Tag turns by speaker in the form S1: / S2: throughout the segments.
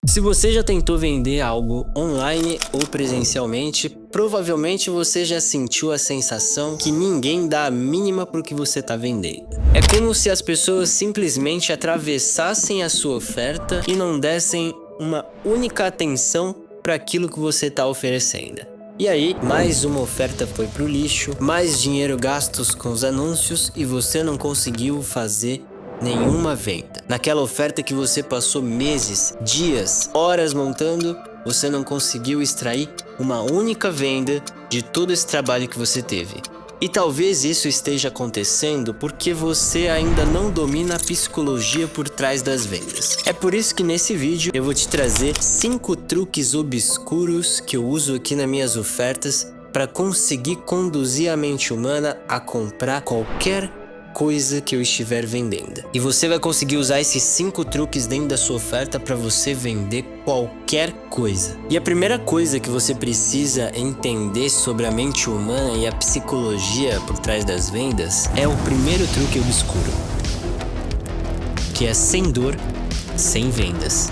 S1: Se você já tentou vender algo online ou presencialmente, provavelmente você já sentiu a sensação que ninguém dá a mínima pro que você tá vendendo. É como se as pessoas simplesmente atravessassem a sua oferta e não dessem uma única atenção para aquilo que você tá oferecendo. E aí, mais uma oferta foi pro lixo, mais dinheiro gastos com os anúncios e você não conseguiu fazer nenhuma venda. Naquela oferta que você passou meses, dias, horas montando, você não conseguiu extrair uma única venda de todo esse trabalho que você teve. E talvez isso esteja acontecendo porque você ainda não domina a psicologia por trás das vendas. É por isso que nesse vídeo eu vou te trazer 5 truques obscuros que eu uso aqui nas minhas ofertas para conseguir conduzir a mente humana a comprar qualquer coisa que eu estiver vendendo. E você vai conseguir usar esses 5 truques dentro da sua oferta para você vender qualquer coisa. E a primeira coisa que você precisa entender sobre a mente humana e a psicologia por trás das vendas é o primeiro truque obscuro, que é sem dor, sem vendas.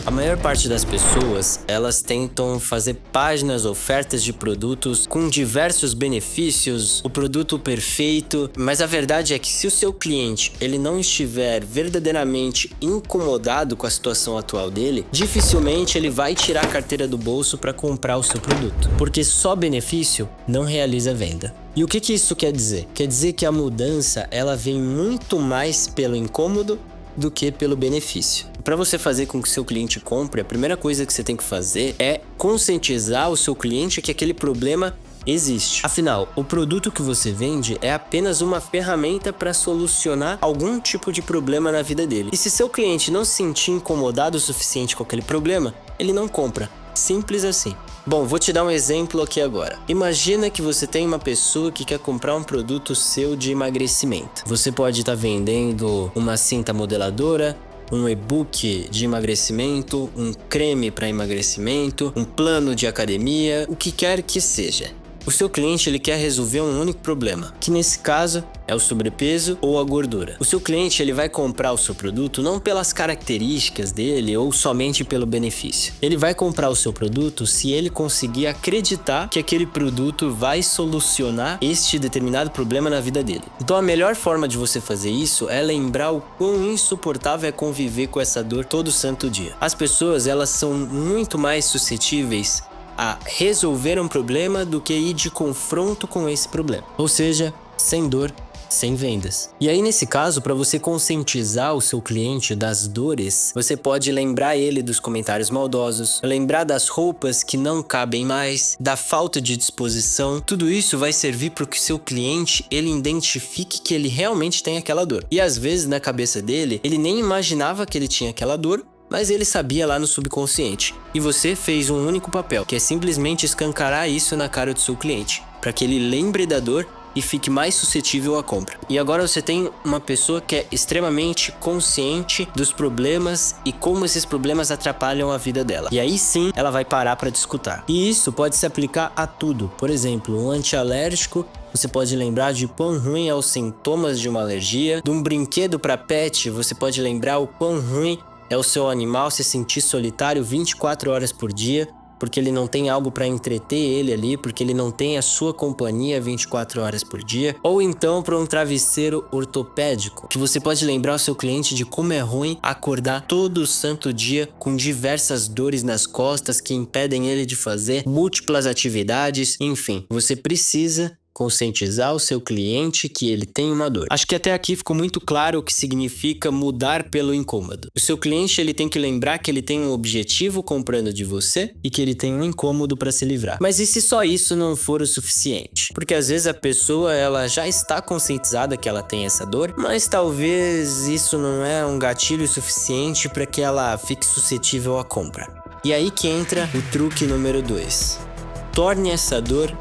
S1: A maior parte das pessoas, elas tentam fazer páginas, ofertas de produtos com diversos benefícios, o produto perfeito, mas a verdade é que se o seu cliente ele não estiver verdadeiramente incomodado com a situação atual dele, dificilmente ele vai tirar a carteira do bolso para comprar o seu produto, porque só benefício não realiza venda. E o que isso quer dizer? Quer dizer que a mudança ela vem muito mais pelo incômodo do que pelo benefício. Para você fazer com que seu cliente compre, a primeira coisa que você tem que fazer é conscientizar o seu cliente que aquele problema existe. Afinal, o produto que você vende é apenas uma ferramenta para solucionar algum tipo de problema na vida dele. E se seu cliente não se sentir incomodado o suficiente com aquele problema, ele não compra. Simples assim. Bom, vou te dar um exemplo aqui agora. Imagina que você tem uma pessoa que quer comprar um produto seu de emagrecimento. Você pode estar vendendo uma cinta modeladora, um e-book de emagrecimento, um creme para emagrecimento, um plano de academia, o que quer que seja. O seu cliente ele quer resolver um único problema, que nesse caso é o sobrepeso ou a gordura. O seu cliente ele vai comprar o seu produto não pelas características dele ou somente pelo benefício. Ele vai comprar o seu produto se ele conseguir acreditar que aquele produto vai solucionar este determinado problema na vida dele. Então a melhor forma de você fazer isso é lembrar o quão insuportável é conviver com essa dor todo santo dia. As pessoas elas são muito mais suscetíveis a resolver um problema do que ir de confronto com esse problema. Ou seja, sem dor, sem vendas. E aí nesse caso, para você conscientizar o seu cliente das dores, você pode lembrar ele dos comentários maldosos, lembrar das roupas que não cabem mais, da falta de disposição. Tudo isso vai servir para que o seu cliente ele identifique que ele realmente tem aquela dor. E às vezes na cabeça dele, ele nem imaginava que ele tinha aquela dor, mas ele sabia lá no subconsciente. E você fez um único papel, que é simplesmente escancarar isso na cara do seu cliente, para que ele lembre da dor e fique mais suscetível à compra. E agora você tem uma pessoa que é extremamente consciente dos problemas e como esses problemas atrapalham a vida dela. E aí sim, ela vai parar para discutir. E isso pode se aplicar a tudo. Por exemplo, um antialérgico, você pode lembrar de quão ruim é os sintomas de uma alergia. De um brinquedo para pet, você pode lembrar o quão ruim é o seu animal se sentir solitário 24 horas por dia, porque ele não tem algo para entreter ele ali, porque ele não tem a sua companhia 24 horas por dia. Ou então para um travesseiro ortopédico, que você pode lembrar o seu cliente de como é ruim acordar todo santo dia com diversas dores nas costas que impedem ele de fazer múltiplas atividades. Enfim, você precisa conscientizar o seu cliente que ele tem uma dor. Acho que até aqui ficou muito claro o que significa mudar pelo incômodo. O seu cliente ele tem que lembrar que ele tem um objetivo comprando de você e que ele tem um incômodo para se livrar. Mas e se só isso não for o suficiente? Porque às vezes a pessoa ela já está conscientizada que ela tem essa dor, mas talvez isso não é um gatilho suficiente para que ela fique suscetível à compra. E aí que entra o truque número 2. Torne essa dor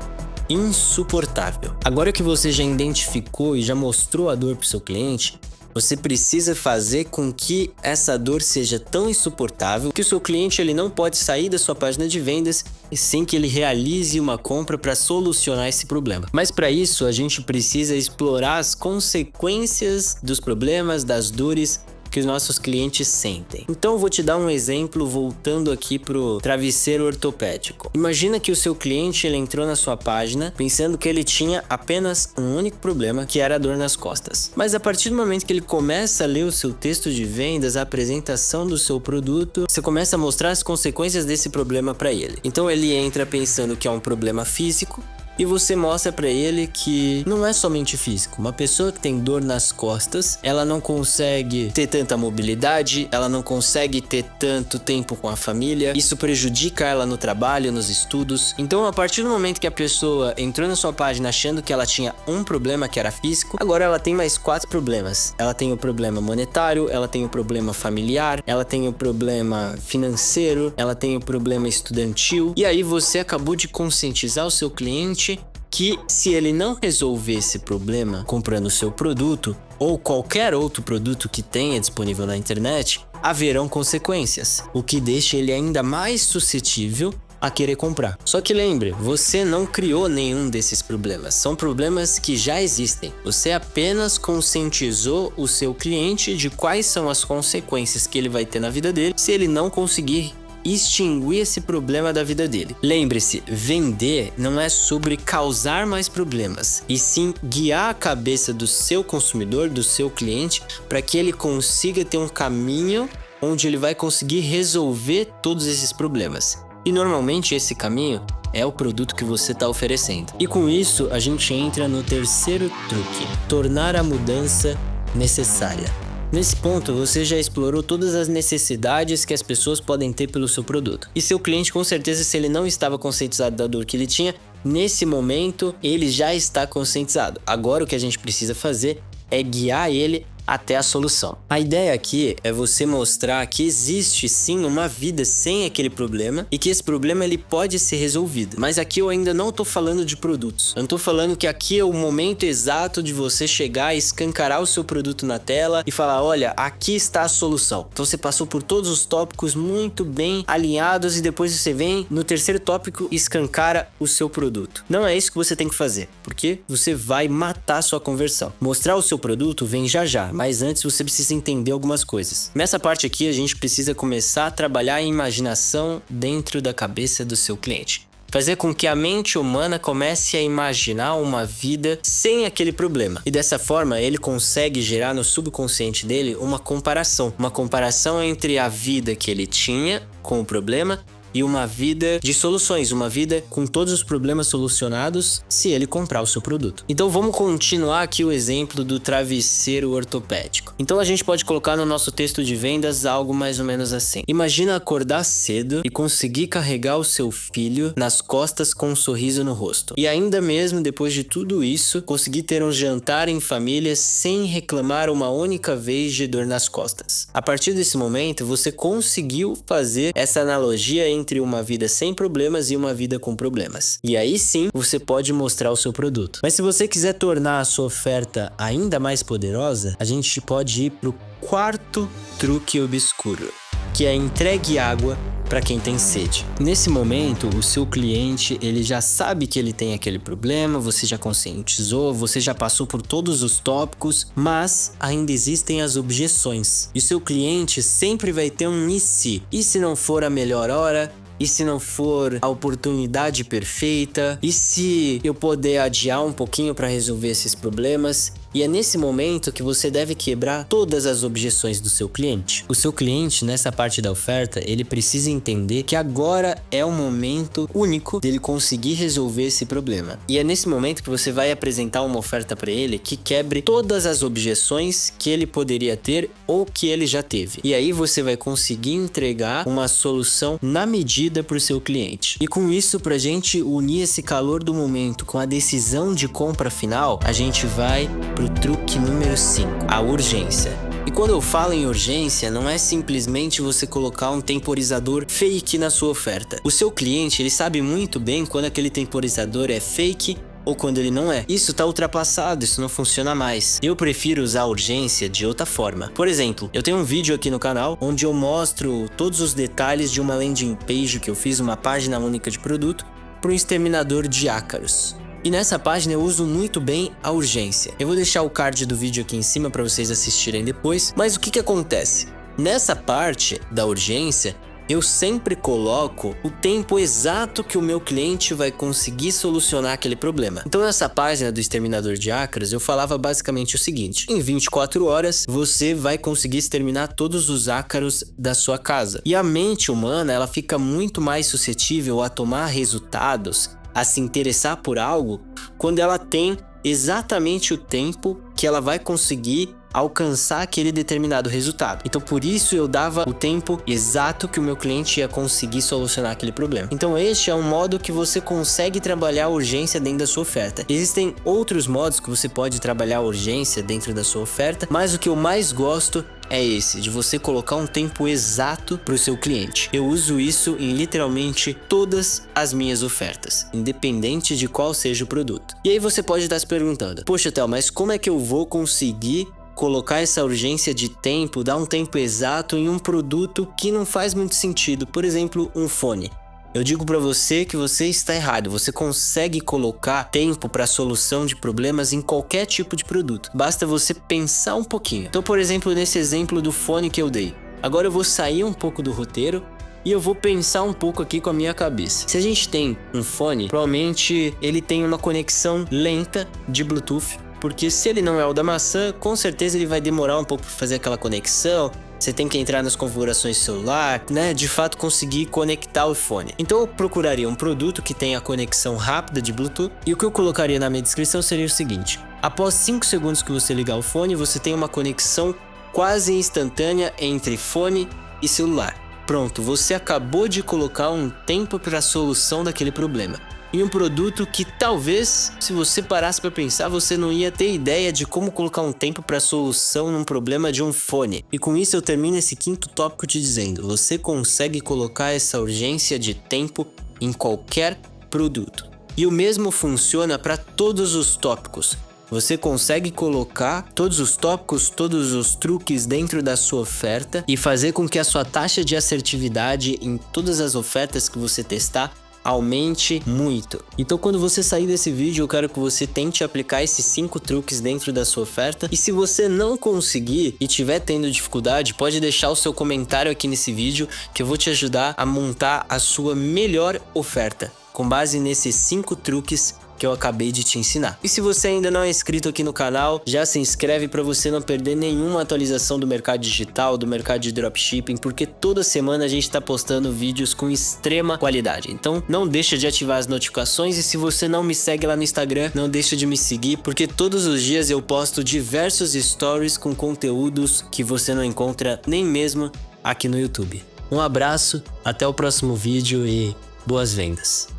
S1: insuportável. Agora que você já identificou e já mostrou a dor para o seu cliente, você precisa fazer com que essa dor seja tão insuportável que o seu cliente ele não pode sair da sua página de vendas sem que ele realize uma compra para solucionar esse problema. Mas para isso a gente precisa explorar as consequências dos problemas, das dores que os nossos clientes sentem. Então eu vou te dar um exemplo voltando aqui pro travesseiro ortopédico. Imagina que o seu cliente ele entrou na sua página pensando que ele tinha apenas um único problema, que era a dor nas costas. Mas a partir do momento que ele começa a ler o seu texto de vendas, a apresentação do seu produto, você começa a mostrar as consequências desse problema para ele. Então ele entra pensando que é um problema físico, e você mostra pra ele que não é somente físico. Uma pessoa que tem dor nas costas, ela não consegue ter tanta mobilidade, ela não consegue ter tanto tempo com a família. Isso prejudica ela no trabalho, nos estudos. Então, a partir do momento que a pessoa entrou na sua página achando que ela tinha um problema que era físico, agora ela tem mais 4 problemas. Ela tem o problema monetário, ela tem o problema familiar, ela tem o problema financeiro, ela tem o problema estudantil. E aí você acabou de conscientizar o seu cliente que se ele não resolver esse problema comprando o seu produto ou qualquer outro produto que tenha disponível na internet, haverão consequências, o que deixa ele ainda mais suscetível a querer comprar. Só que lembre, você não criou nenhum desses problemas, são problemas que já existem. Você apenas conscientizou o seu cliente de quais são as consequências que ele vai ter na vida dele se ele não conseguir extinguir esse problema da vida dele. Lembre-se, vender não é sobre causar mais problemas, e sim guiar a cabeça do seu consumidor, do seu cliente, para que ele consiga ter um caminho onde ele vai conseguir resolver todos esses problemas. E normalmente esse caminho é o produto que você está oferecendo. E com isso a gente entra no terceiro truque: tornar a mudança necessária. Nesse ponto, você já explorou todas as necessidades que as pessoas podem ter pelo seu produto. E seu cliente, com certeza, se ele não estava conscientizado da dor que ele tinha, nesse momento ele já está conscientizado. Agora o que a gente precisa fazer é guiar ele até a solução. A ideia aqui é você mostrar que existe sim uma vida sem aquele problema e que esse problema ele pode ser resolvido. Mas aqui eu ainda não tô falando de produtos. Eu não tô falando que aqui é o momento exato de você chegar e escancarar o seu produto na tela e falar, olha, aqui está a solução. Então você passou por todos os tópicos muito bem alinhados e depois você vem no terceiro tópico e escancara o seu produto. Não é isso que você tem que fazer, porque você vai matar a sua conversão. Mostrar o seu produto vem já já, mas antes você precisa entender algumas coisas. Nessa parte aqui a gente precisa começar a trabalhar a imaginação dentro da cabeça do seu cliente. Fazer com que a mente humana comece a imaginar uma vida sem aquele problema. E dessa forma ele consegue gerar no subconsciente dele uma comparação entre a vida que ele tinha com o problema e uma vida de soluções, uma vida com todos os problemas solucionados se ele comprar o seu produto. Então vamos continuar aqui o exemplo do travesseiro ortopédico. Então a gente pode colocar no nosso texto de vendas algo mais ou menos assim: imagina acordar cedo e conseguir carregar o seu filho nas costas com um sorriso no rosto. E ainda mesmo depois de tudo isso, conseguir ter um jantar em família sem reclamar uma única vez de dor nas costas. A partir desse momento, você conseguiu fazer essa analogia entre uma vida sem problemas e uma vida com problemas. E aí sim, você pode mostrar o seu produto. Mas se você quiser tornar a sua oferta ainda mais poderosa, a gente pode ir pro quarto truque obscuro, que é entregue água para quem tem sede. Nesse momento, o seu cliente, ele já sabe que ele tem aquele problema, você já conscientizou, você já passou por todos os tópicos, mas ainda existem as objeções. E o seu cliente sempre vai ter um e se? E se não for a melhor hora? E se não for a oportunidade perfeita? E se eu puder adiar um pouquinho para resolver esses problemas? E é nesse momento que você deve quebrar todas as objeções do seu cliente. O seu cliente, nessa parte da oferta, ele precisa entender que agora é o momento único dele conseguir resolver esse problema. E é nesse momento que você vai apresentar uma oferta para ele que quebre todas as objeções que ele poderia ter ou que ele já teve. E aí você vai conseguir entregar uma solução na medida para o seu cliente. E com isso, pra gente unir esse calor do momento com a decisão de compra final, a gente vai pro truque número 5, a urgência. E quando eu falo em urgência, não é simplesmente você colocar um temporizador fake na sua oferta. O seu cliente, ele sabe muito bem quando aquele temporizador é fake ou quando ele não é. Isso tá ultrapassado, isso não funciona mais. Eu prefiro usar a urgência de outra forma. Por exemplo, eu tenho um vídeo aqui no canal onde eu mostro todos os detalhes de uma landing page que eu fiz, uma página única de produto, para um exterminador de ácaros. E nessa página eu uso muito bem a urgência. Eu vou deixar o card do vídeo aqui em cima para vocês assistirem depois, mas o que acontece? Nessa parte da urgência, eu sempre coloco o tempo exato que o meu cliente vai conseguir solucionar aquele problema. Então nessa página do exterminador de ácaros, eu falava basicamente o seguinte: em 24 horas, você vai conseguir exterminar todos os ácaros da sua casa. E a mente humana, ela fica muito mais suscetível a tomar resultados, a se interessar por algo, quando ela tem exatamente o tempo que ela vai conseguir alcançar aquele determinado resultado. Então por isso eu dava o tempo exato que o meu cliente ia conseguir solucionar aquele problema. Então este é um modo que você consegue trabalhar a urgência dentro da sua oferta. Existem outros modos que você pode trabalhar a urgência dentro da sua oferta, mas o que eu mais gosto é esse, de você colocar um tempo exato para o seu cliente. Eu uso isso em literalmente todas as minhas ofertas, independente de qual seja o produto. E aí você pode estar se perguntando: poxa, Theo, mas como é que eu vou conseguir colocar essa urgência de tempo, dar um tempo exato em um produto que não faz muito sentido? Por exemplo, um fone. Eu digo para você que você está errado. Você consegue colocar tempo para solução de problemas em qualquer tipo de produto. Basta você pensar um pouquinho. Então, por exemplo, nesse exemplo do fone que eu dei. Agora eu vou sair um pouco do roteiro e eu vou pensar um pouco aqui com a minha cabeça. Se a gente tem um fone, provavelmente ele tem uma conexão lenta de Bluetooth, porque se ele não é o da maçã, com certeza ele vai demorar um pouco para fazer aquela conexão. Você tem que entrar nas configurações do celular, né? De fato conseguir conectar o fone. Então eu procuraria um produto que tenha conexão rápida de Bluetooth. E o que eu colocaria na minha descrição seria o seguinte: após 5 segundos que você ligar o fone, você tem uma conexão quase instantânea entre fone e celular. Pronto, você acabou de colocar um tempo para a solução daquele problema. Em um produto que talvez, se você parasse para pensar, você não ia ter ideia de como colocar um tempo para solução num problema de um fone. E com isso eu termino esse quinto tópico te dizendo: você consegue colocar essa urgência de tempo em qualquer produto. E o mesmo funciona para todos os tópicos. Você consegue colocar todos os tópicos, todos os truques dentro da sua oferta e fazer com que a sua taxa de assertividade em todas as ofertas que você testar aumente muito. Então quando você sair desse vídeo, eu quero que você tente aplicar esses 5 truques dentro da sua oferta. E se você não conseguir e tiver tendo dificuldade, pode deixar o seu comentário aqui nesse vídeo que eu vou te ajudar a montar a sua melhor oferta com base nesses 5 truques que eu acabei de te ensinar. E se você ainda não é inscrito aqui no canal, já se inscreve para você não perder nenhuma atualização do mercado digital, do mercado de dropshipping, porque toda semana a gente está postando vídeos com extrema qualidade. Então não deixa de ativar as notificações, e se você não me segue lá no Instagram, não deixa de me seguir, porque todos os dias eu posto diversos stories com conteúdos que você não encontra nem mesmo aqui no YouTube. Um abraço, até o próximo vídeo e boas vendas!